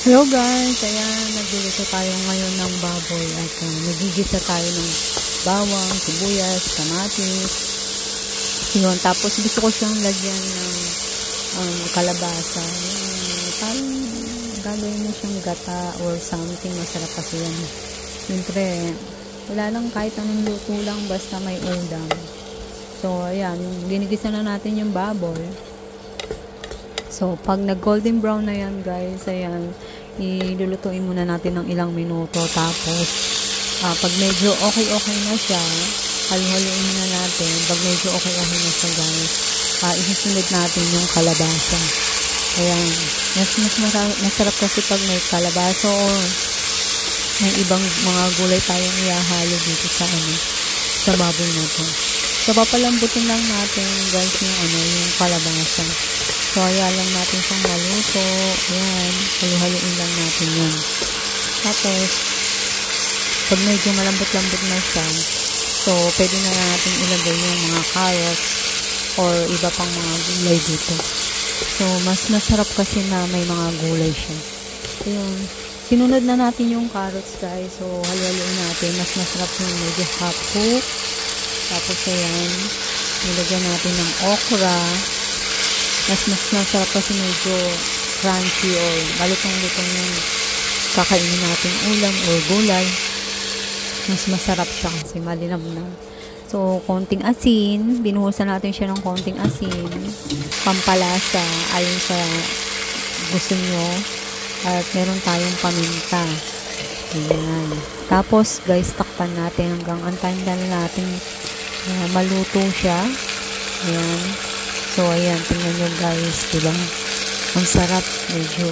Hello guys, ayan, nagluluto tayo ngayon ng baboy at nagigisa tayo ng bawang, sibuyas, kamatis. Yun, tapos gusto ko siyang lagyan ng kalabasa. Yun, parang gagawin mo siyang gata or something, masarap kasi yan. Siyempre, wala lang kahit anong luto lang basta may ulam. So, ayan, ginigisa na natin yung baboy. So, pag nag-golden brown na yan guys, ayan, ilulutuin muna natin ng ilang minuto. Tapos, pag medyo okay na siya, halu-haluin na natin. Pag medyo okay na siya guys, isusunod natin yung kalabasa. Ayan, masarap kasi pag may kalabasa o may ibang mga gulay tayong ihahalo dito sa baboy natin. So, papalambutin lang natin guys yung kalabasa. So, ayan lang natin siyang maluto. Ayan, halu-haluin lang natin yan. Tapos, pag medyo malambot-lambot na siya, so, pwede na natin ilagay yung mga carrots or iba pang mga gulay dito. So, mas masarap kasi na may mga gulay siya. So, yun. Sinunod na natin yung carrots guys. So, halu-haluin natin. Mas masarap yung medyo half cook. Tapos, ayan, nilagyan natin ng okra. Mas masarap kasi medyo crunchy or malutong-lutong yung kakainin natin ulam or gulay. Mas masarap siya kasi malinamnam. So, konting asin. Binuhusan natin siya ng konting asin. Pampalasa ayon sa gusto nyo. At meron tayong paminta. Ayan. Tapos, guys, takpan natin hanggang antayin na natin maluto siya. Ayan. So, ayan, tingnan nyo guys, diba? Ang sarap, medyo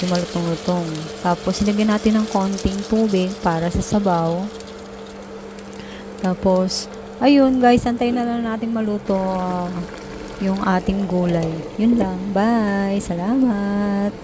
malutong-lutong. Tapos, ilagyan natin ng konting tubig para sa sabaw. Tapos, ayun guys, antayin na lang natin maluto yung ating gulay. Yun lang. Bye! Salamat!